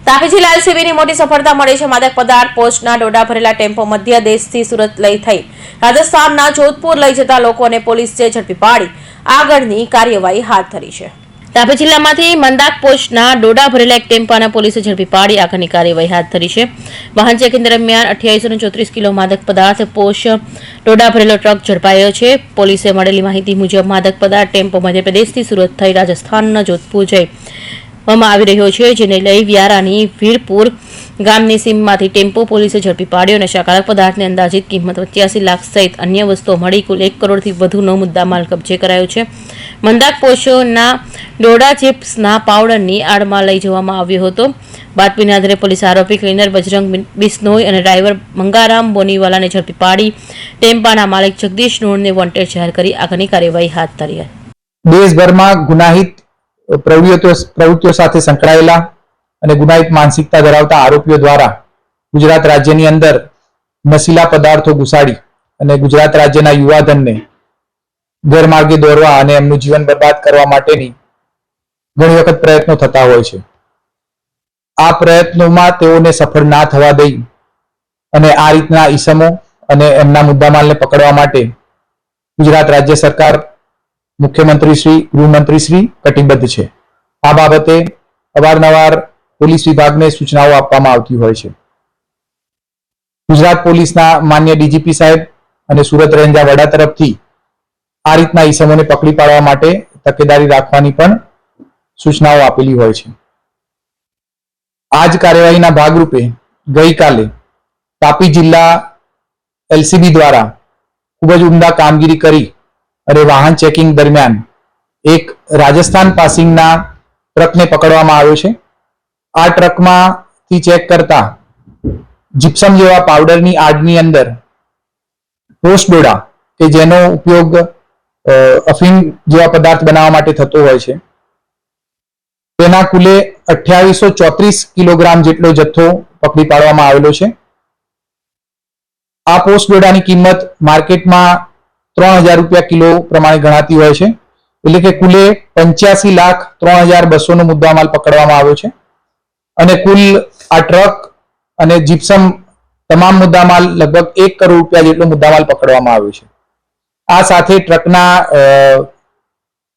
તાપી જિલ્લા એલસીબીની મોટી સફળતા મળી છે। માદક પદાર્થ પોસ્ટના ડોડા ભરેલા ટેમ્પો મધ્ય દેશથી સુરત લઈ થઈ રાજસ્થાનના જોધપુર લઈ જતા લોકોને પોલીસે ઝડપી પાડી આગળની કાર્યવાહી હાથ ધરી છે। તાપી જિલ્લામાંથી મંદાક પોસ્ટના ડોડા ભરેલા એક ટેમ્પાને પોલીસે ઝડપી પાડી આગળની કાર્યવાહી હાથ ધરી છે। વાહન ચેકિંગ દરમિયાન 2834 કિલો માદક પદાર્થ પોસ્ટ ડોડા ભરેલો ટ્રક ઝડપાયો છે। પોલીસે મળેલી માહિતી મુજબ માદક પદાર્થ ટેમ્પો મધ્યપ્રદેશથી સુરત થઈ રાજસ્થાનના જોધપુર જઈ આવી રહ્યો છે, જેને લઈ વ્યારાની વીરપુર ગામની સીમમાંથી ટેમ્પો પોલીસે ઝડપી પાડ્યો। નશાકારક પદાર્થની અંદાજિત કિંમત 85 લાખ સહિત અન્ય વસ્તુઓ મળી કુલ 1 કરોડથી વધુનો મુદ્દામાલ કબજે કરાયો છે। મંદાક પોસ્ટના ડોડા ચિપ્સના પાવડરની આડમાં લઈ જવામાં આવ્યો હતો। બાતમીના આધારે પોલીસ આરોપી ક્લીનર બજરંગ બિશ્નોઈ અને ડ્રાઈવર મંગારામ બોનીવાલાને ઝડપી પાડી ટેમ્પાના માલિક જગદીશ નોરને વોન્ટેડ જાહેર કરી આગળની કાર્યવાહી હાથ ધરી છે। દેશભરમાં ગુનાહિત પ્રવૃત્તિઓ સાથે સંકળાયેલા અને ગુનાહિત માનસિકતા ધરાવતા આરોપીઓ દ્વારા ગુજરાત રાજ્યની અંદર નશીલા પદાર્થો ઘુસાડી અને ગુજરાત રાજ્યના યુવાધનને ગેરમાર્ગે દોરવા અને એમનું જીવન બરબાદ કરવા માટેની ઘણી વખત પ્રયત્નો થતા હોય છે। આ પ્રયત્નોમાં તેઓને સફળ ના થવા દઈ અને આ રીતના ઈસમો અને એમના મુદ્દામાલને પકડવા માટે ગુજરાત રાજ્ય સરકાર મુખ્યમંત્રી શ્રી ગૃહમંત્રી શ્રી કટિબદ્ધ છે। આ બાબતે અવારનવાર પોલીસ વિભાગને સૂચનાઓ આપવામાં આવતી હોય છે। ગુજરાત પોલીસના માન્ય ડીજીપી સાહેબ અને સુરત રેન્જના વડા તરફથી આ રીતના ઈસમોને પકડી પાડવા માટે તકેદારી રાખવાની પણ સૂચનાઓ આપેલી હોય છે। આ જ કાર્યવાહીના ભાગરૂપે ગઈકાલે તાપી જિલ્લા એલસીબી દ્વારા ખૂબ જ ઉમદા કામગીરી કરી અને વાહન ચેકિંગ દરમિયાન એક રાજસ્થાન પાસિંગના ટ્રકને પકડવામાં આવ્યો છે। આ ટ્રકમાંથી ચેક કરતા જીપ્સમ જેવા પાવડરની આડની અંદર પોસ્ટ ડોડા કે જેનો ઉપયોગ અફીણ જેવા પદાર્થ બનાવવા માટે થતો હોય છે, તેના કુલે 2834 કિલોગ્રામ જેટલો જથ્થો પકડી પાડવામાં આવેલો છે। આ પોસ્ટ ડોડાની કિંમત માર્કેટમાં 3000 રૂપિયા કિલો પ્રમાણે ગણાતી હોય છે, એટલે કે કુલે 85,03,200 નો મુદ્દામાલ પકડવામાં આવ્યો છે અને કુલ આ ટ્રક અને જીપ્સમ તમામ મુદ્દામાલ લગભગ 1 કરોડ રૂપિયા જેટલો મુદ્દામાલ પકડવામાં આવ્યો છે। આ સાથે ટ્રકના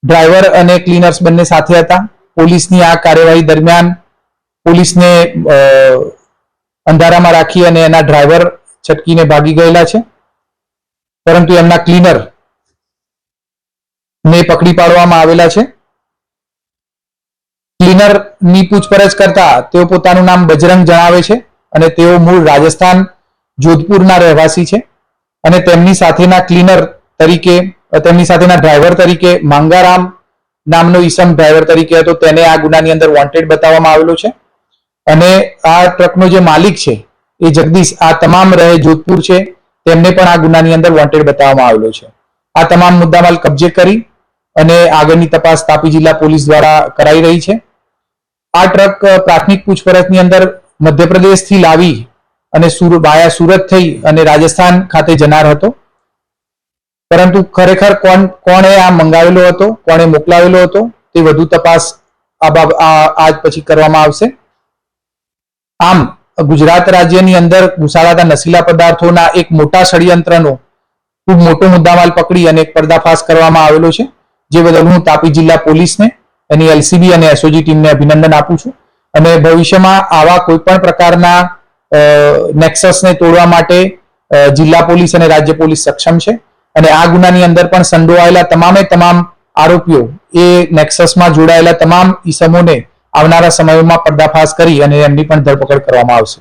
ડ્રાઈવર અને ક્લીનર્સ બંને સાથે હતા। પોલીસની આ કાર્યવાહી દરમિયાન પોલીસને અંધારામાં રાખી અને એના ડ્રાઈવર છટકીને ભાગી ગયેલા છે, પરંતુ એમના ક્લીનર ને પકડી પાડવામાં આવેલા છે। ક્લીનરની પૂછપરછ કરતા તેઓ પોતાનું નામ બજરંગ જણાવે છે અને તેઓ મૂળ રાજસ્થાન જોધપુરના રહેવાસી છે અને તેમની સાથેના ક્લીનર તરીકે તેમની સાથેના ડ્રાઈવર તરીકે મંગારામ નામનો ઈસમ ડ્રાઈવર તરીકે હતો, તેને આ ગુનાની અંદર વોન્ટેડ બતાવવામાં આવેલો છે અને આ ટ્રકનો જે માલિક છે એ જગદીશ આ તમામ રહે જોધપુર છે, તેમને પણ આ ગુનાની અંદર વોન્ટેડ બતાવવામાં આવેલો છે। આ તમામ મુદ્દામાલ કબજે કરી અને આગળની તપાસ તાપી જિલ્લા પોલીસ દ્વારા કરાઈ રહી છે। આ ટ્રક પ્રાથમિક પૂછપરછની અંદર મધ્યપ્રદેશથી લાવી અને વાયા સુરત થઈ અને રાજસ્થાન ખાતે જનાર હતો, પરંતુ ખરેખર કોણે આ મંગાવેલો હતો, કોણે મોકલાવેલો હતો તે વધુ તપાસ આજ પછી કરવામાં આવશે। આમ ગુજરાત રાજ્યની અંદર ઘુસાડાતા નશીલા પદાર્થોના એક મોટા ષડયંત્રનો ખૂબ મોટો મુદ્દામાલ પકડી અને એક પર્દાફાશ કરવામાં આવેલો છે, જે બદલ હું તાપી જિલ્લા પોલીસને એની એલસીબી અને એસઓજી ટીમને અભિનંદન આપું છું અને ભવિષ્યમાં આવા કોઈ પણ પ્રકારના નેક્સસને તોડવા માટે જિલ્લા પોલીસ અને રાજ્ય પોલીસ સક્ષમ છે અને આ ગુનાની અંદર પણ સંડોવાયેલા તમામે તમામ આરોપીઓ એ નેક્સસમાં જોડાયેલા તમામ ઈસમોને આવનારા સમયોમાં પર્દાફાશ કરી અને એમની પણ ધરપકડ કરવામાં આવશે।